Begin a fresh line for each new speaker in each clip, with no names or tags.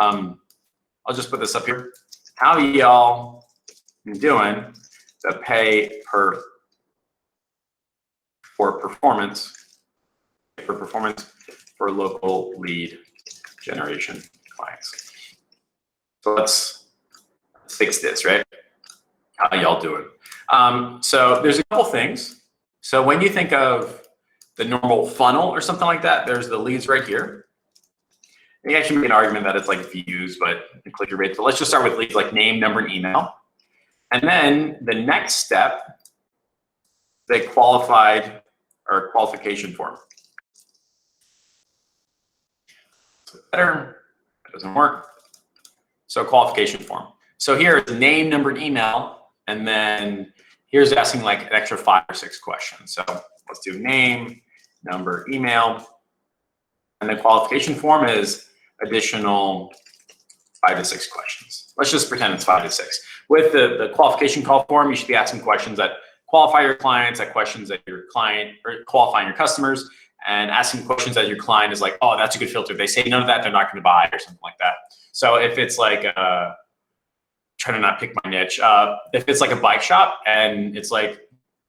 I'll just put this up here. How y'all doing the pay for performance for local lead generation clients? So let's fix this, right? How y'all doing? So there's a couple things. So when you think of the normal funnel or something like that, there's the leads right here. You can actually make an argument that it's like views, but click your rates. But let's just start with leads like name, number, and email. And then the next step, the qualified or qualification form. So better, that doesn't work. So qualification form. So here is name, number, and email. And then here's asking like an extra 5 or 6 questions. So let's do name, number, email. And the qualification form is additional 5 to 6 questions. Let's just pretend it's 5 to 6. With the qualification call form, you should be asking questions that qualify your clients, that questions that your client, or qualifying your customers, and asking questions that your client is like, oh, that's a good filter. If they say none of that, they're not going to buy, or something like that. So if it's like, try to not pick my niche. If it's like a bike shop and it's like,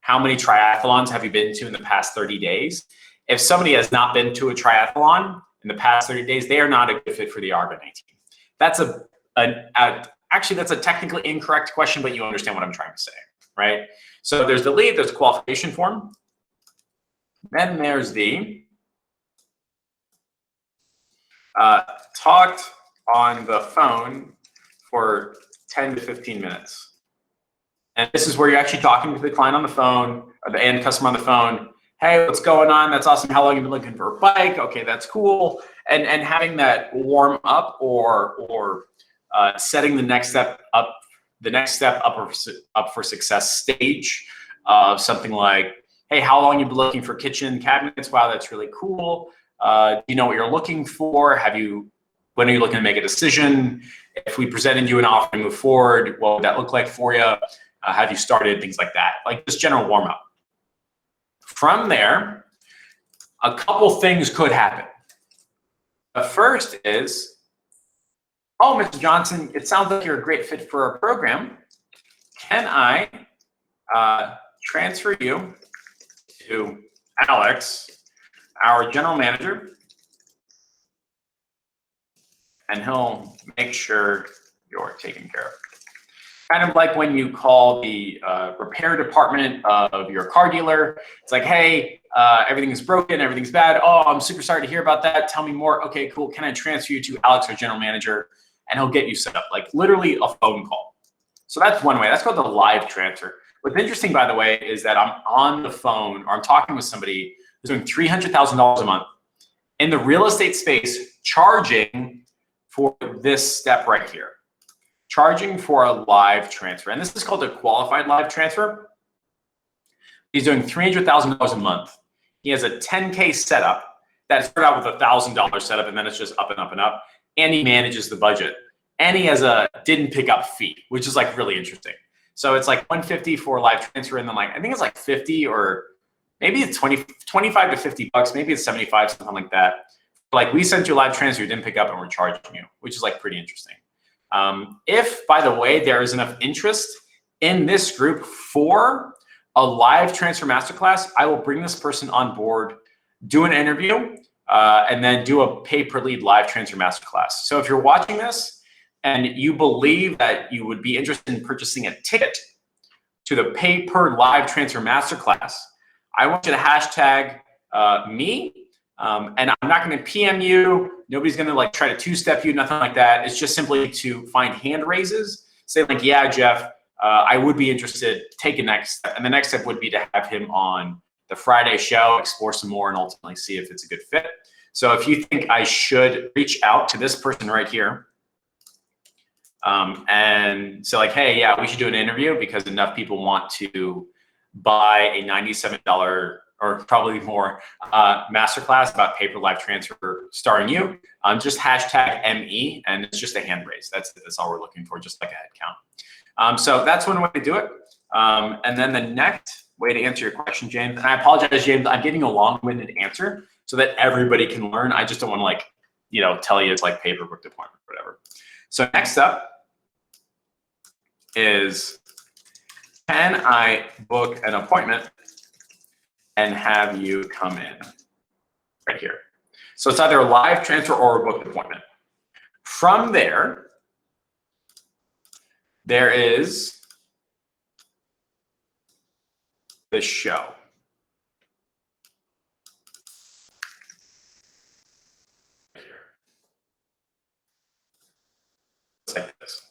how many triathlons have you been to in the past 30 days? If somebody has not been to a triathlon in the past 30 days, they are not a good fit for the Argonite team. That's actually, that's a technically incorrect question, but you understand what I'm trying to say, right? So there's the lead, there's the qualification form. Then there's the talked on the phone for 10 to 15 minutes. And this is where you're actually talking to the client on the phone, or the end customer on the phone. Hey, what's going on? That's awesome. How long have you been looking for a bike? Okay, that's cool. And having that warm up or setting the next step up for success stage of something like, hey, how long have you been looking for kitchen cabinets? Wow, that's really cool. Do you know what you're looking for? When are you looking to make a decision? If we presented you an offer to move forward, what would that look like for you? Have you started? Things like that, like just general warm up. From there, a couple things could happen. The first is, oh, Mr. Johnson, it sounds like you're a great fit for our program. Can I transfer you to Alex, our general manager, and he'll make sure you're taken care of. Kind of like when you call the repair department of your car dealer. It's like, hey, everything is broken, everything's bad. Oh, I'm super sorry to hear about that. Tell me more. Okay, cool. Can I transfer you to Alex, our general manager? And he'll get you set up, like literally a phone call. So that's one way. That's called the live transfer. What's interesting, by the way, is that I'm on the phone or I'm talking with somebody who's doing $300,000 a month in the real estate space, charging for this step right here, charging for a live transfer. And this is called a qualified live transfer. He's doing $300,000 a month. He has a 10K setup that started out with a $1,000 setup, and then it's just up and up and up. And he manages the budget. And he has a didn't pick up fee, which is like really interesting. So it's like $150 for a live transfer, and then like I think it's like 50 or maybe it's 25 to 50 bucks, maybe it's 75, something like that. Like we sent you a live transfer, you didn't pick up, and we're charging you, which is like pretty interesting. If, by the way, there is enough interest in this group for a live transfer masterclass, I will bring this person on board, do an interview, and then do a pay per lead live transfer masterclass. So if you're watching this and you believe that you would be interested in purchasing a ticket to the pay per live transfer masterclass, I want you to hashtag me. And I'm not going to PM you. Nobody's going to like try to two-step you, nothing like that. It's just simply to find hand raises. Say like, yeah, Jeff, I would be interested. Take a next step. And the next step would be to have him on the Friday show, explore some more, and ultimately see if it's a good fit. So if you think I should reach out to this person right here and say like, hey, yeah, we should do an interview because enough people want to buy a $97 or probably more masterclass about pay per live transfer starring you, just hashtag ME, and it's just a hand raise. That's all we're looking for, just like a head count. So that's one way to do it. And then the next way to answer your question, James, and I apologize, James, I'm giving a long-winded answer so that everybody can learn. I just don't want to like tell you it's like pay per booked appointment, whatever. So next up is, can I book an appointment and have you come in right here? So it's either a live transfer or a booked appointment. From there, there is the show. It's like this.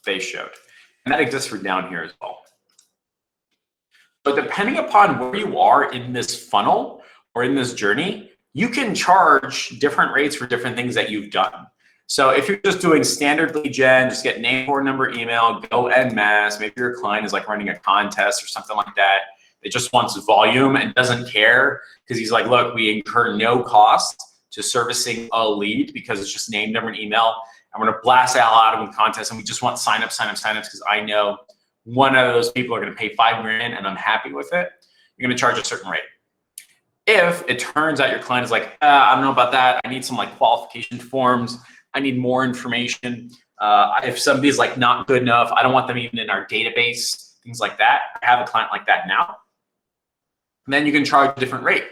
They showed. And that exists for down here as well. But depending upon where you are in this funnel or in this journey, you can charge different rates for different things that you've done. So if you're just doing standard lead gen, just get name, phone number, email, go en masse. Maybe your client is like running a contest or something like that. It just wants volume and doesn't care because he's like, look, we incur no cost to servicing a lead because it's just name, number, and email. I'm going to blast out a lot of them contests, and we just want signups because I know one of those people are going to pay $5 grand and I'm happy with it. You're going to charge a certain rate. If it turns out your client is like, I don't know about that. I need some like qualification forms. I need more information. If somebody's like not good enough, I don't want them even in our database, things like that. I have a client like that now. And then you can charge a different rate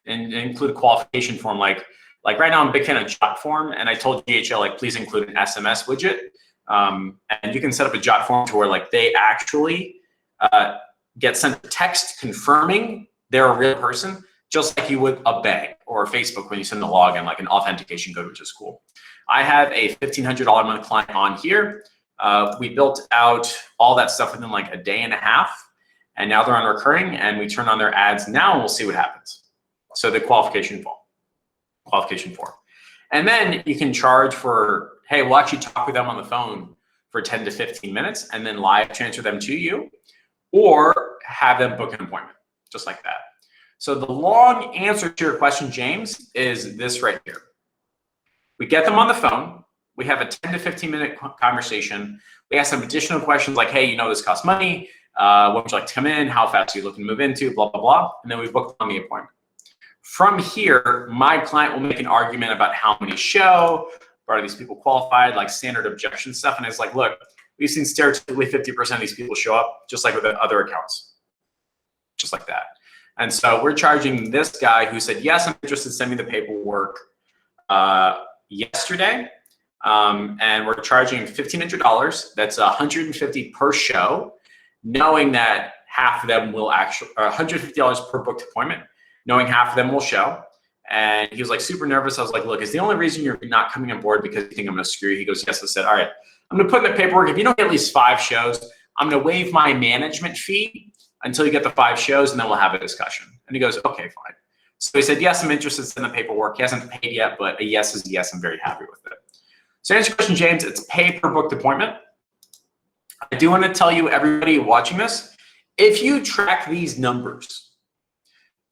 and include a qualification form. Like right now I'm a big fan of Jot form, and I told GHL like please include an SMS widget. And you can set up a Jot form to where like they actually get sent a text confirming they're a real person, just like you would a bank or Facebook when you send a login, like an authentication code, which is cool. I have a $1,500 a month client on here. We built out all that stuff within like a day and a half, and now they're on recurring, and we turn on their ads now, and we'll see what happens. So the qualification form. And then you can charge for, hey, we'll actually talk with them on the phone for 10 to 15 minutes and then live transfer them to you, or have them book an appointment, just like that. So the long answer to your question, James, is this right here. We get them on the phone. We have a 10 to 15 minute conversation. We ask them additional questions like, hey, this costs money. When would you like to come in? How fast are you looking to move into? Blah, blah, blah. And then we book on the appointment. From here, my client will make an argument about how many show, are these people qualified, like standard objection stuff. And it's like, look, we've seen stereotypically 50% of these people show up, just like with other accounts, just like that. And so we're charging this guy who said, yes, I'm interested, send me the paperwork yesterday. And we're charging $1,500. That's $150 per show, knowing that half of them will actually, or $150 per booked appointment, knowing half of them will show. And he was like super nervous. I was like, look, is the only reason you're not coming on board because you think I'm going to screw you? He goes, yes. I said, all right, I'm going to put in the paperwork. If you don't get at least 5 shows, I'm going to waive my management fee until you get the 5 shows, and then we'll have a discussion. And he goes, okay, fine. So he said, yes, I'm interested in the paperwork. He hasn't paid yet, but a yes is a yes. I'm very happy with it. So to answer your question, James, it's pay per booked appointment. I do want to tell you, everybody watching this, if you track these numbers,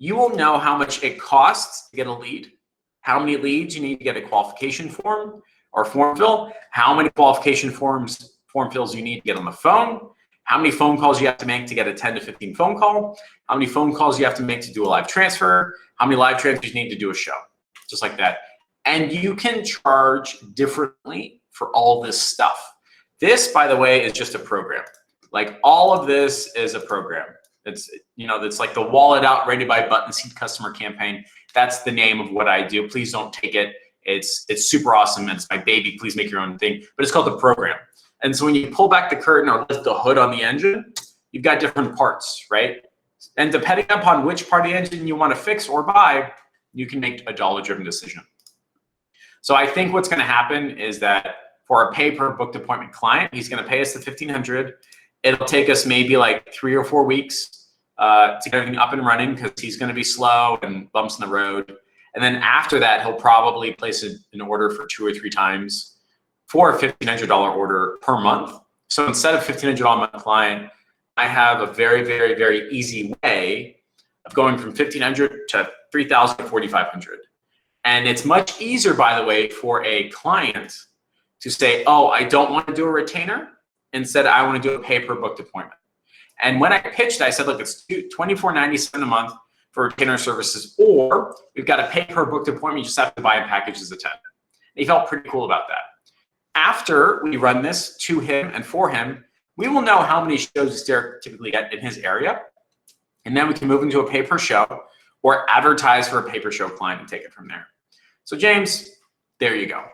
you will know how much it costs to get a lead, how many leads you need to get a qualification form or form fill, how many qualification form fills you need to get on the phone, how many phone calls you have to make to get a 10 to 15 phone call, how many phone calls you have to make to do a live transfer, how many live transfers you need to do a show, just like that. And you can charge differently for all this stuff. This, by the way, is just a program. Like all of this is a program. It's, it's like the wallet out, ready to buy button seat customer campaign. That's the name of what I do. Please don't take it. It's super awesome. It's my baby. Please make your own thing. But it's called the program. And so when you pull back the curtain or lift the hood on the engine, you've got different parts, right? And depending upon which part of the engine you want to fix or buy, you can make a dollar-driven decision. So I think what's going to happen is that for a pay per booked appointment client, he's going to pay us the $1,500. It'll take us maybe like 3 or 4 weeks to get everything up and running because he's going to be slow and bumps in the road. And then after that, he'll probably place an order for 2 or 3 times for a $1,500 order per month. So instead of $1,500 a month client, I have a very, very, very easy way of going from $1,500 to $3,000 to $4,500. And it's much easier, by the way, for a client to say, oh, I don't want to do a retainer. Instead, I want to do a pay per booked appointment. And when I pitched, I said, look, it's $24.97 a month for retainer services, or we've got a pay per booked appointment. You just have to buy a package as a 10. He felt pretty cool about that. After we run this to him and for him, we will know how many shows we typically get in his area. And then we can move into a pay per show or advertise for a pay per show client and take it from there. So James, there you go.